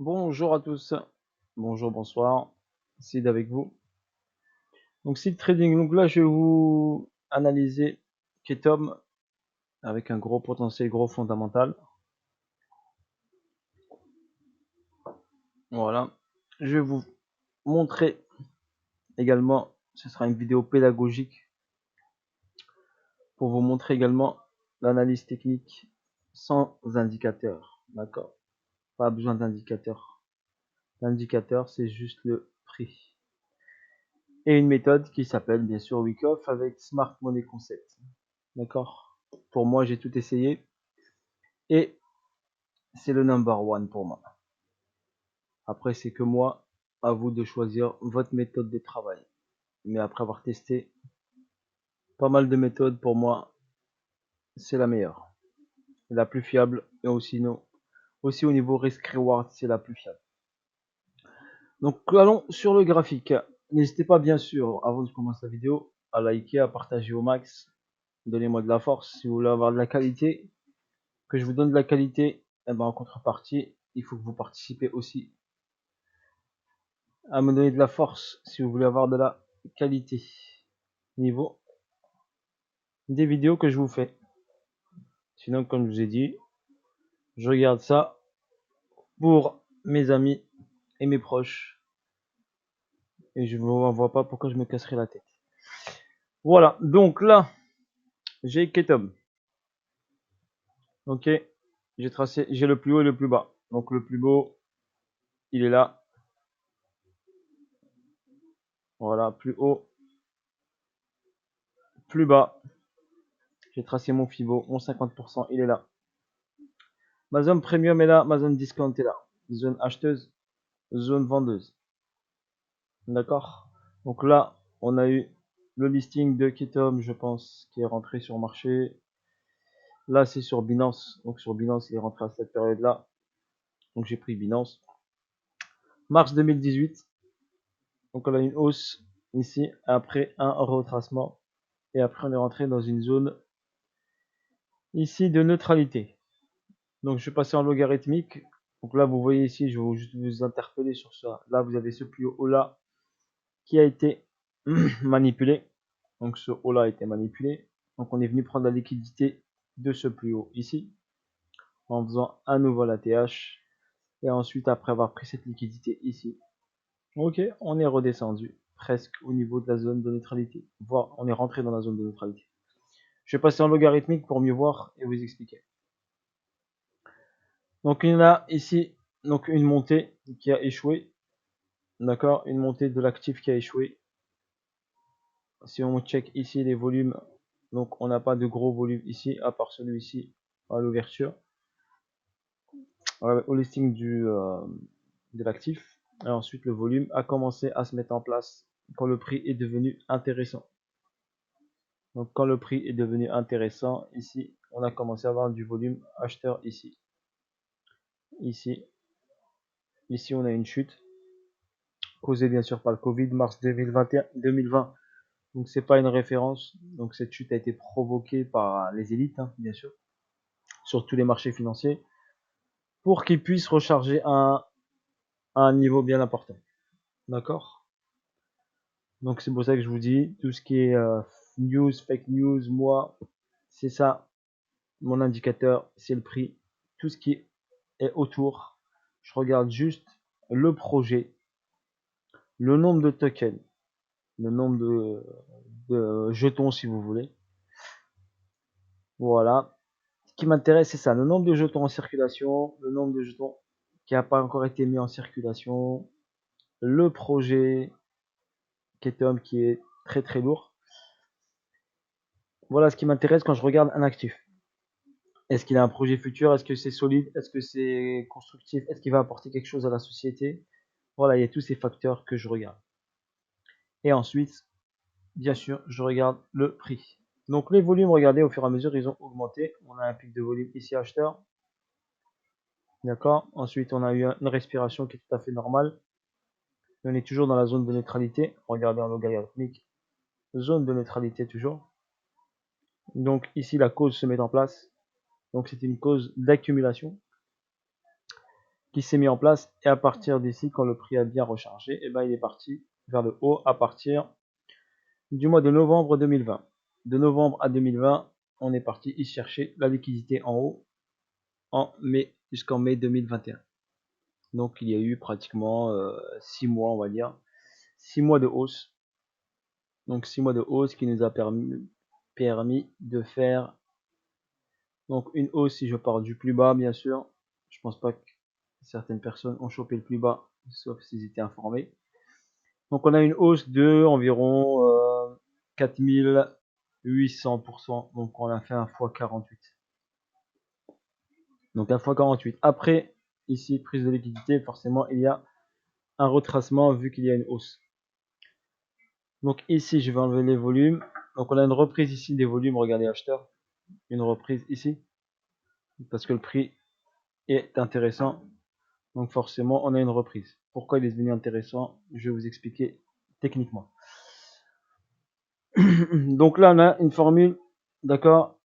Bonjour à tous, bonjour, bonsoir, Sid avec vous. Donc Sid Trading, donc là je vais vous analyser Ketom avec un gros potentiel, gros fondamental. Voilà, je vais vous montrer également, ce sera une vidéo pédagogique pour vous montrer également l'analyse technique sans indicateur, d'accord? Pas besoin d'indicateur. L'indicateur c'est juste le prix. Et une méthode qui s'appelle bien sûr Wyckoff avec Smart Money Concept. D'accord? Pour moi, j'ai tout essayé et c'est le number one pour moi. Après, c'est que moi, à vous de choisir votre méthode de travail. Mais après avoir testé pas mal de méthodes, pour moi, c'est la meilleure, la plus fiable et aussi, non, aussi au niveau risk-reward, c'est la plus fiable. Donc, allons sur le graphique. N'hésitez pas, bien sûr, avant de commencer la vidéo, à liker, à partager au max. Donnez-moi de la force si vous voulez avoir de la qualité. Que je vous donne de la qualité, eh ben, en contrepartie, il faut que vous participez aussi à me donner de la force si vous voulez avoir de la qualité niveau des vidéos que je vous fais. Sinon, comme je vous ai dit, je regarde ça pour mes amis et mes proches et je ne vois pas pourquoi je me casserai la tête. Voilà, donc là, j'ai Ketom. Ok, j'ai tracé, j'ai le plus haut et le plus bas. Donc le plus beau, il est là. Voilà, plus haut, plus bas. J'ai tracé mon Fibo, mon 50%, il est là. Ma zone premium est là, ma zone discount est là. Zone acheteuse, zone vendeuse. D'accord. Donc là, on a eu le listing de Ketom, je pense, qui est rentré sur le marché. Là, c'est sur Binance. Donc sur Binance, il est rentré à cette période-là. Donc j'ai pris Binance. Mars 2018. Donc on a une hausse ici, après un retracement. Et après, on est rentré dans une zone ici de neutralité. Donc je vais passer en logarithmique. Donc là, vous voyez ici, je vais juste vous interpeller sur ça. Là, vous avez ce plus haut là qui a été manipulé. Donc ce haut là a été manipulé. Donc on est venu prendre la liquidité de ce plus haut ici en faisant à nouveau la TH et ensuite après avoir pris cette liquidité ici, ok, on est redescendu presque au niveau de la zone de neutralité, voire on est rentré dans la zone de neutralité. Je vais passer en logarithmique pour mieux voir et vous expliquer. Donc il y a ici donc une montée qui a échoué, d'accord, une montée de l'actif qui a échoué. Si on check ici les volumes, donc on n'a pas de gros volume ici à part celui-ci à l'ouverture, au listing de l'actif. Et ensuite le volume a commencé à se mettre en place quand le prix est devenu intéressant. Donc quand le prix est devenu intéressant, ici on a commencé à avoir du volume acheteur ici. Ici on a une chute causée bien sûr par le Covid, mars 2020. Donc c'est pas une référence. Donc cette chute a été provoquée par les élites, hein, bien sûr, sur tous les marchés financiers, pour qu'ils puissent recharger à un niveau bien important. D'accord. Donc c'est pour ça que je vous dis, tout ce qui est news, fake news, moi, c'est ça, mon indicateur, c'est le prix. Tout ce qui est autour, je regarde juste le projet, le nombre de tokens, le nombre de jetons si vous voulez. Voilà. Ce qui m'intéresse, c'est ça, le nombre de jetons en circulation, le nombre de jetons qui n'a pas encore été mis en circulation, le projet Ketom qui est très très lourd. Voilà ce qui m'intéresse quand je regarde un actif. Est-ce qu'il a un projet futur? Est-ce que c'est solide? Est-ce que c'est constructif? Est-ce qu'il va apporter quelque chose à la société? Voilà, il y a tous ces facteurs que je regarde. Et ensuite, bien sûr, je regarde le prix. Donc les volumes, regardez, au fur et à mesure, ils ont augmenté. On a un pic de volume ici acheteur. D'accord. Ensuite, on a eu une respiration qui est tout à fait normale. On est toujours dans la zone de neutralité. Regardez en logarithmique. Zone de neutralité toujours. Donc ici, la cause se met en place. Donc c'est une cause d'accumulation. qui s'est mis en place. Et à partir d'ici, quand le prix a bien rechargé, et ben, il est parti vers le haut à partir du mois de novembre 2020. De novembre à 2020, on est parti y chercher la liquidité en haut en mai jusqu'en mai 2021. Donc il y a eu pratiquement 6 mois, on va dire, 6 mois de hausse. Donc 6 mois de hausse qui nous a permis de faire donc une hausse. Si je pars du plus bas, bien sûr, je pense pas que certaines personnes ont chopé le plus bas, sauf s'ils étaient informés. Donc on a une hausse de environ 4800%. Donc on a fait un x 48. Donc un x 48. Après, ici, prise de liquidité, forcément, il y a un retracement vu qu'il y a une hausse. Donc ici, je vais enlever les volumes. Donc on a une reprise ici des volumes, regardez acheteur. Une reprise ici. Parce que le prix est intéressant. Donc forcément, on a une reprise. Pourquoi il est devenu intéressant? Je vais vous expliquer techniquement. Donc là, on a une formule, d'accord,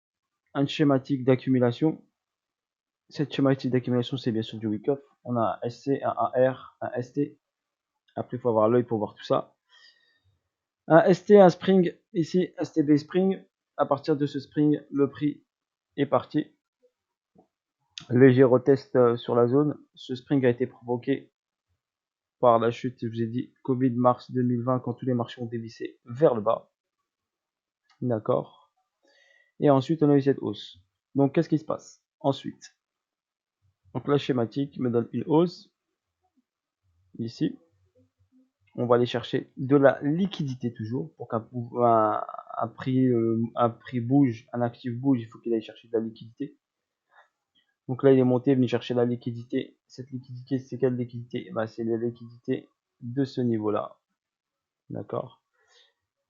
un schématique d'accumulation. Cette schématique d'accumulation, c'est bien sûr du Wyckoff. On a un SC, un AR, un ST. Après, il faut avoir l'œil pour voir tout ça. Un ST, un spring, ici, STB spring. À partir de ce spring, le prix est parti. Léger retest sur la zone. Ce spring a été provoqué par la chute, je vous ai dit, Covid mars 2020, quand tous les marchés ont dévissé vers le bas. D'accord. Et ensuite, on a eu cette hausse. Donc, qu'est-ce qui se passe ensuite? Donc, la schématique me donne une hausse. Ici, on va aller chercher de la liquidité toujours. Pour qu'un prix bouge, un actif bouge, il faut qu'il aille chercher de la liquidité. Donc là, il est monté, venu chercher la liquidité. Cette liquidité, c'est quelle liquidité? C'est la liquidité de ce niveau-là. D'accord.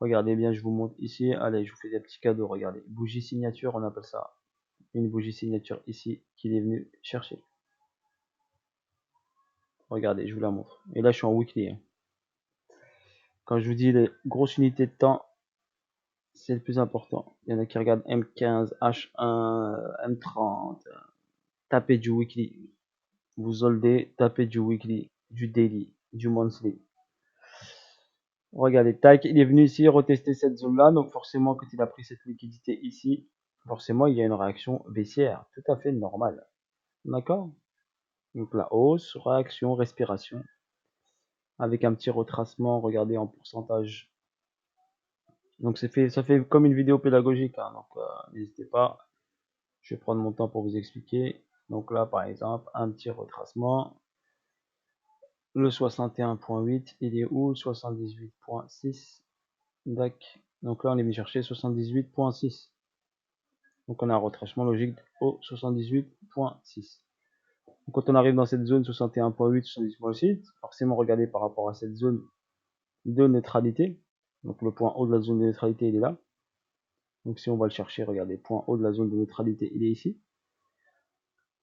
Regardez bien, je vous montre ici. Allez, je vous fais des petits cadeaux. Regardez. Bougie signature, on appelle ça. Une bougie signature ici qu'il est venu chercher. Regardez, je vous la montre. Et là, je suis en weekly. Hein. Quand je vous dis les grosses unités de temps, c'est le plus important. Il y en a qui regardent M15, H1, M30. Tapez du weekly. Vous holdez, tapez du weekly, du daily, du monthly. Regardez, tac, il est venu ici retester cette zone-là. Donc forcément, quand il a pris cette liquidité ici, forcément, il y a une réaction baissière. Tout à fait normale. D'accord? Donc la hausse, réaction, respiration. Avec un petit retracement, regardez en pourcentage. Donc ça fait comme une vidéo pédagogique. Hein, donc n'hésitez pas. Je vais prendre mon temps pour vous expliquer. Donc là, par exemple, un petit retracement. Le 61.8, il est où? 78.6. Donc là, on est venu chercher 78.6. Donc on a un retracement logique au 78.6. Quand on arrive dans cette zone 61.8, 70.6, forcément regardez par rapport à cette zone de neutralité. Donc le point haut de la zone de neutralité, il est là. Donc si on va le chercher, regardez, point haut de la zone de neutralité, il est ici.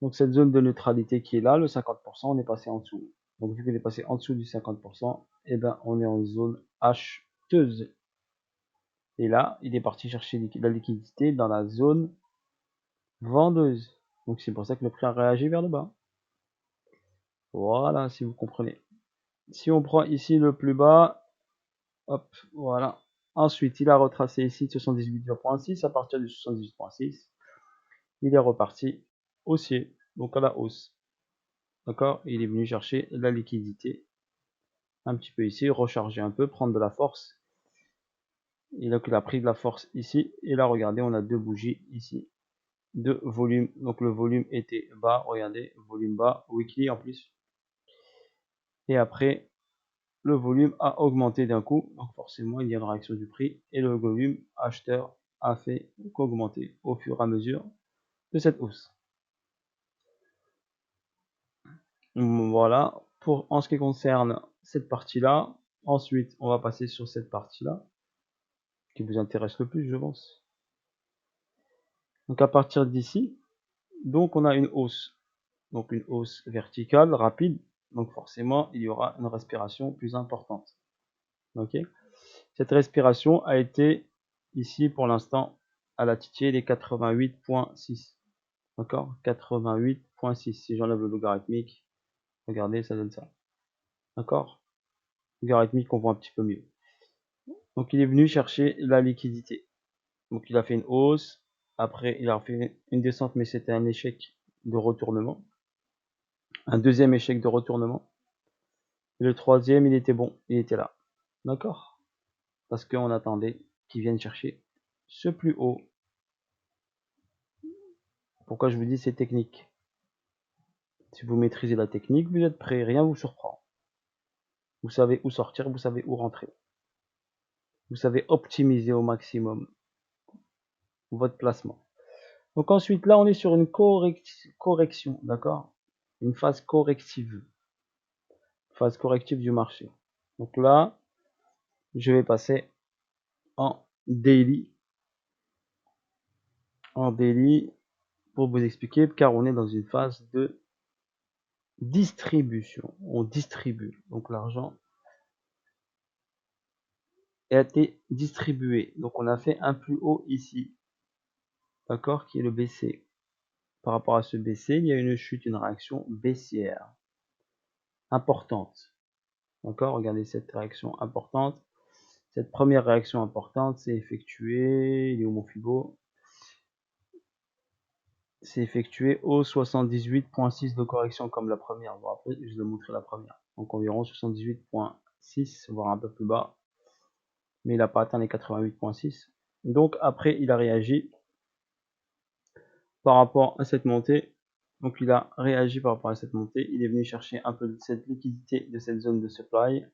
Donc cette zone de neutralité qui est là, le 50%, on est passé en dessous. Donc vu qu'on est passé en dessous du 50%, eh ben, on est en zone acheteuse. Et là, il est parti chercher la liquidité dans la zone vendeuse. Donc c'est pour ça que le prix a réagi vers le bas. Voilà, si vous comprenez. Si on prend ici le plus bas, hop, voilà. Ensuite, il a retracé ici 78.6. À partir du 78.6, il est reparti haussier, donc à la hausse. D'accord? Il est venu chercher la liquidité un petit peu ici, recharger un peu, prendre de la force. Il a pris de la force ici. Et là, regardez, on a deux bougies ici de volume. Donc le volume était bas, regardez, volume bas, weekly en plus. Et après, le volume a augmenté d'un coup. Donc forcément, il y a une réaction du prix. Et le volume acheteur a fait qu'augmenter au fur et à mesure de cette hausse. Voilà, en ce qui concerne cette partie-là. Ensuite, on va passer sur cette partie-là, qui vous intéresse le plus, je pense. Donc à partir d'ici, donc on a une hausse. Donc une hausse verticale, rapide. Donc forcément, il y aura une respiration plus importante. Ok. Cette respiration a été ici pour l'instant à la titiller des 88.6. D'accord, 88.6. Si j'enlève le logarithmique, Regardez, ça donne ça. D'accord? Logarithmique, on voit un petit peu mieux. Donc il est venu chercher la liquidité. Donc il a fait une hausse. Après, il a fait une descente, mais c'était un échec de retournement. Un deuxième échec de retournement. Et le troisième, il était bon. Il était là. D'accord? Parce qu'on attendait qu'il vienne chercher ce plus haut. Pourquoi je vous dis c'est technique? Si vous maîtrisez la technique, vous êtes prêt. Rien vous surprend. Vous savez où sortir, vous savez où rentrer. Vous savez optimiser au maximum votre placement. Donc ensuite, là, on est sur une correction, d'accord? Une phase corrective du marché. Donc là, je vais passer en daily, pour vous expliquer, car on est dans une phase de distribution. On distribue. Donc l'argent a été distribué. Donc on a fait un plus haut ici, d'accord, qui est le BC. Par rapport à ce BC, il y a une chute, une réaction baissière importante. D'accord, regardez cette réaction importante. Cette première réaction importante s'est effectuée, il est où mon Fibo? C'est effectué au 78.6 de correction comme la première. Bon, après, je vais montrer la première. Donc environ 78.6, voire un peu plus bas. Mais il n'a pas atteint les 88.6. Donc après, il a réagi par rapport à cette montée. Donc il a réagi par rapport à cette montée. Il est venu chercher un peu de cette liquidité de cette zone de supply.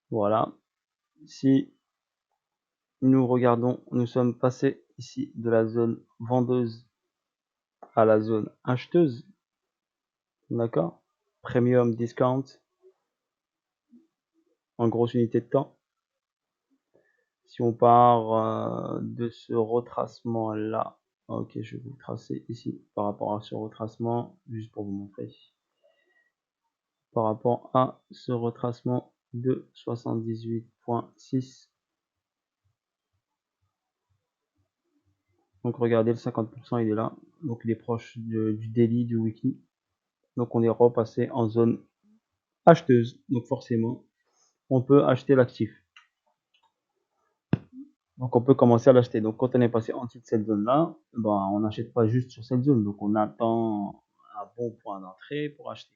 Voilà. Si nous regardons, nous sommes passés ici de la zone vendeuse à la zone acheteuse. D'accord? Premium discount en grosse unité de temps. Si on part de ce retracement là, ok, je vais vous tracer ici par rapport à ce retracement, juste pour vous montrer. Par rapport à ce retracement de 78.6. Donc regardez, le 50% il est là. Donc il est proche du daily, du weekly. Donc on est repassé en zone acheteuse. Donc forcément, on peut acheter l'actif. Donc on peut commencer à l'acheter. Donc quand on est passé en dessous de cette zone-là, ben, on n'achète pas juste sur cette zone. Donc on attend un bon point d'entrée pour acheter.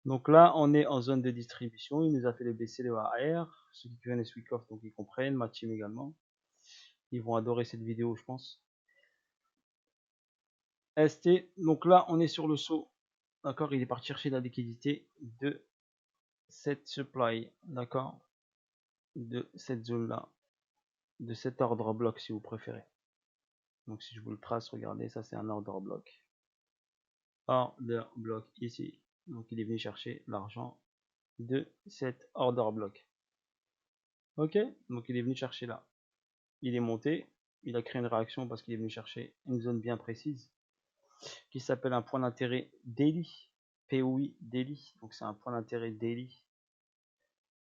Donc là, on est en zone de distribution. Il nous a fait le BC, le AR. Ceux qui connaissent Wyckoff, donc ils comprennent. Ma team également. Ils vont adorer cette vidéo, je pense. ST. Donc là, on est sur le saut. D'accord, il est parti chercher la liquidité de cette supply. D'accord, de cette zone-là. De cet ordre bloc, si vous préférez. Donc si je vous le trace, regardez, ça c'est un order bloc. Order block ici. Donc il est venu chercher l'argent de cet order block. Ok, donc il est venu chercher là. Il est monté, il a créé une réaction parce qu'il est venu chercher une zone bien précise qui s'appelle un point d'intérêt daily. POI daily. Donc c'est un point d'intérêt daily.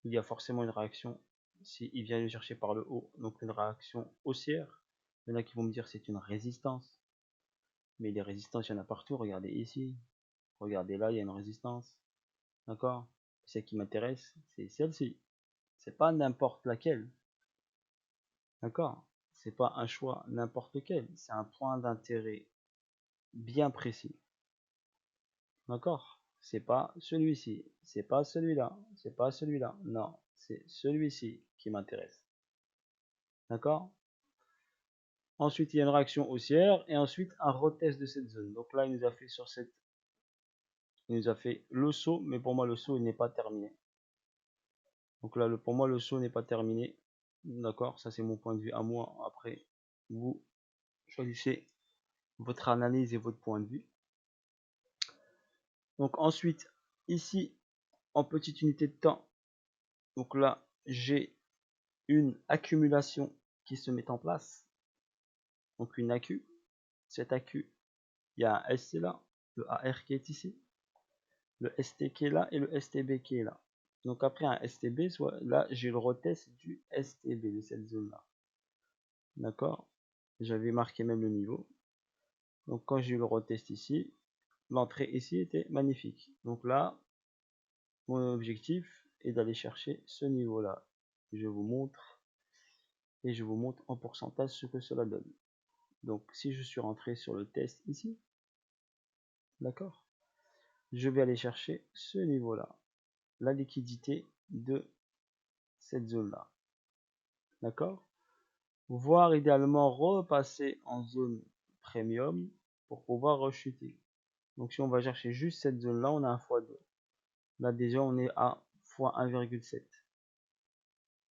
Il y a forcément une réaction si il vient le chercher par le haut. Donc une réaction haussière. Il y en a qui vont me dire c'est une résistance. Mais les résistances, il y en a partout. Regardez ici. Regardez là, il y a une résistance. D'accord? Ce qui m'intéresse, c'est celle-ci. C'est pas n'importe laquelle. D'accord? C'est pas un choix n'importe lequel. C'est un point d'intérêt bien précis. D'accord? C'est pas celui-ci. C'est pas celui-là. C'est pas celui-là. Non. C'est celui-ci qui m'intéresse. D'accord? Ensuite, il y a une réaction haussière et ensuite un retest de cette zone. Donc là, il nous a fait sur cette. Il nous a fait le saut, mais pour moi, le saut, il n'est pas terminé. Donc là, pour moi, le saut n'est pas terminé. D'accord? Ça, c'est mon point de vue à moi. Après, vous choisissez votre analyse et votre point de vue. Donc ensuite, ici, en petite unité de temps, donc là, j'ai une accumulation qui se met en place. Donc une AQ. Cette AQ, il y a un SC là, le AR qui est ici, le ST qui est là et le STB qui est là. Donc après un STB, soit là, j'ai le retest du STB de cette zone-là. D'accord? J'avais marqué même le niveau. Donc quand j'ai eu le retest ici, l'entrée ici était magnifique. Donc là, mon objectif est d'aller chercher ce niveau-là. Je vous montre et je vous montre en pourcentage ce que cela donne. Donc si je suis rentré sur le test ici, d'accord, je vais aller chercher ce niveau-là, la liquidité de cette zone-là, d'accord, voire idéalement repasser en zone premium pour pouvoir rechuter. Donc si on va chercher juste cette zone-là, on a un x2. Là déjà on est à x1,7.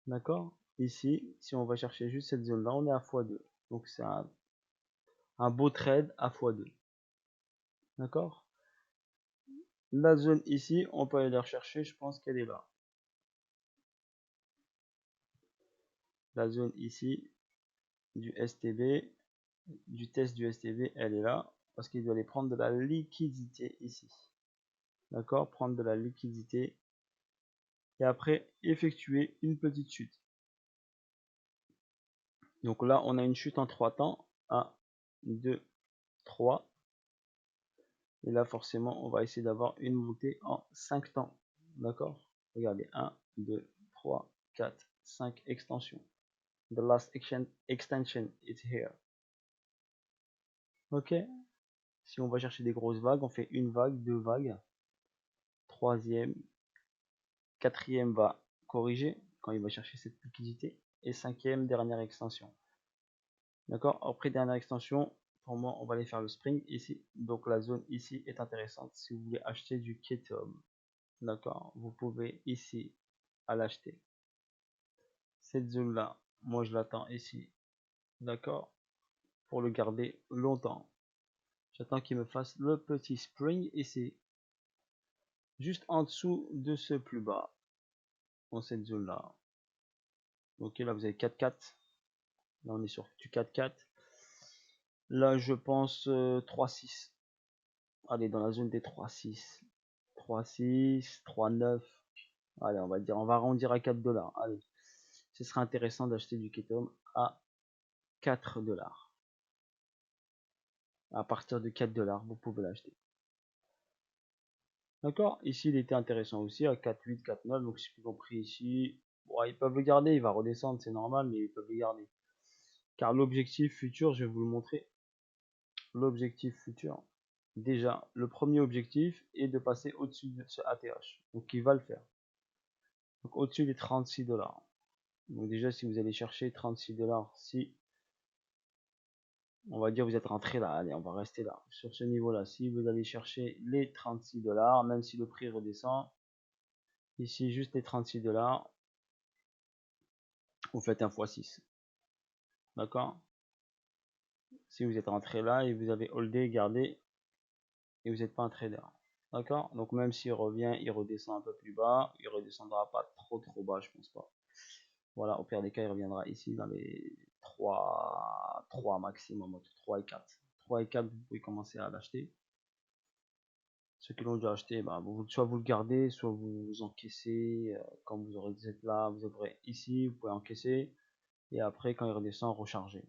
D'accord. Ici, si on va chercher juste cette zone-là, on est à x2. Donc c'est un beau trade à x2. D'accord. La zone ici, on peut aller la rechercher, je pense qu'elle est là. La zone ici du STB, du test du STB, elle est là. Parce qu'il doit aller prendre de la liquidité ici. D'accord. Prendre de la liquidité. Et après, effectuer une petite chute. Donc là, on a une chute en 3 temps. 1, 2, 3. Et là, forcément, on va essayer d'avoir une montée en 5 temps. D'accord. Regardez, 1, 2, 3, 4, 5 extensions. The last extension is here. Ok. Si on va chercher des grosses vagues, on fait une vague, deux vagues. Troisième, quatrième va corriger quand il va chercher cette liquidité. Et cinquième, dernière extension. D'accord. Après dernière extension, pour moi, on va aller faire le spring ici. Donc la zone ici est intéressante si vous voulez acheter du Ketum. D'accord. Vous pouvez ici à l'acheter. Cette zone là, moi je l'attends ici. D'accord. Pour le garder longtemps. J'attends qu'il me fasse le petit spring ici. Juste en dessous de ce plus bas. Dans cette zone là. Ok, là vous avez 4-4. Là on est sur du 4-4. Là je pense 3-6. Allez, dans la zone des 3-6. 3-6, 3-9. Allez, on va dire, on va arrondir à 4 $. Allez. Ce serait intéressant d'acheter du Ketum à 4 $. À partir de 4 $, vous pouvez l'acheter. D'accord. Ici, il était intéressant aussi à 4,8, 4,9. Donc, si vous compris ici, bon, ils peuvent le garder. Il va redescendre, c'est normal, mais ils peuvent le garder. Car l'objectif futur, je vais vous le montrer. L'objectif futur, déjà, le premier objectif est de passer au-dessus de ce ATH. Donc, il va le faire. Donc, au-dessus des 36 $. Donc, déjà, si vous allez chercher 36 $, si on va dire vous êtes rentré là, allez, on va rester là, sur ce niveau-là. Si vous allez chercher les 36 $, même si le prix redescend, ici, juste les 36 $, vous faites un x6. D'accord. Si vous êtes rentré là et vous avez holdé, gardé, et vous n'êtes pas un trader. D'accord. Donc même s'il revient, il redescend un peu plus bas, il redescendra pas trop bas, je pense pas. Voilà, au pire des cas, il reviendra ici dans les 3 maximum, entre 3 et 4. 3 et 4, vous pouvez commencer à l'acheter. Ceux qui l'ont déjà acheté, bah, soit vous le gardez, soit vous encaissez. Quand vous aurez êtes là, vous aurez ici, vous pouvez encaisser. Et après, quand il redescend, recharger.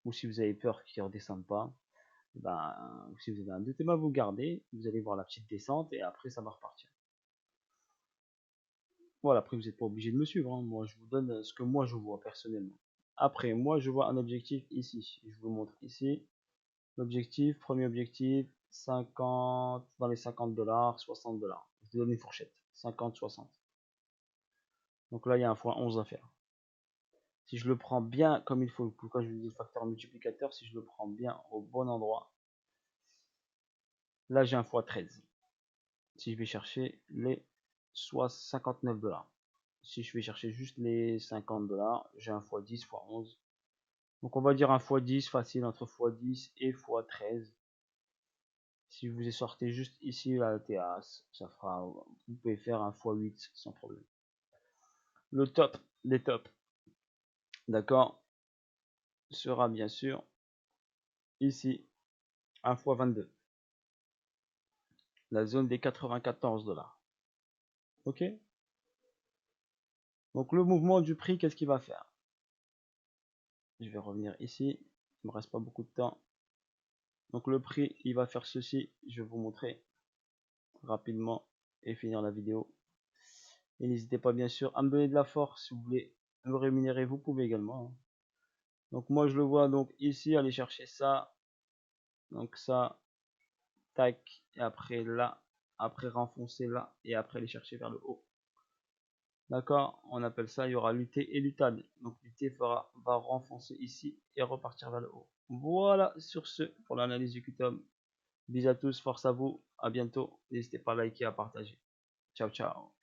Ou si vous avez peur qu'il ne redescende pas, ben, si vous avez un doute, ben, vous gardez, vous allez voir la petite descente et après ça va repartir. Voilà, après vous n'êtes pas obligé de me suivre, hein. Moi je vous donne ce que moi je vois personnellement. Après, moi je vois un objectif ici. Je vous montre ici. L'objectif, premier objectif, 50, dans les 50 $, 60 $. Je vous donne une fourchette. 50, 60. Donc là, il y a un x11 à faire. Si je le prends bien comme il faut, quand je vous dis le facteur multiplicateur, si je le prends bien au bon endroit, là j'ai un x13. Si je vais chercher les 59 $. Si je vais chercher juste les 50 $, j'ai un x10, x11. Donc on va dire un x10 facile entre x10 et x13. Si vous sortez juste ici la TAS, ça fera, vous pouvez faire un x8 sans problème. Le top des tops, d'accord, sera bien sûr ici un x22. La zone des 94 $. Ok. Donc le mouvement du prix, qu'est-ce qu'il va faire? Je vais revenir ici. Il me reste pas beaucoup de temps. Donc le prix, il va faire ceci. Je vais vous montrer rapidement et finir la vidéo. Et n'hésitez pas bien sûr à me donner de la force si vous voulez me rémunérer, vous pouvez également, hein. Donc moi je le vois donc ici, aller chercher ça, donc ça, tac, et après là, après renfoncer là, et après aller chercher vers le haut. D'accord, on appelle ça, il y aura lutter et lutade. Donc lutter va renfoncer ici et repartir vers le haut. Voilà, sur ce, pour l'analyse du QTOM. Bisous à tous, force à vous, à bientôt. N'hésitez pas à liker, à partager. Ciao, ciao.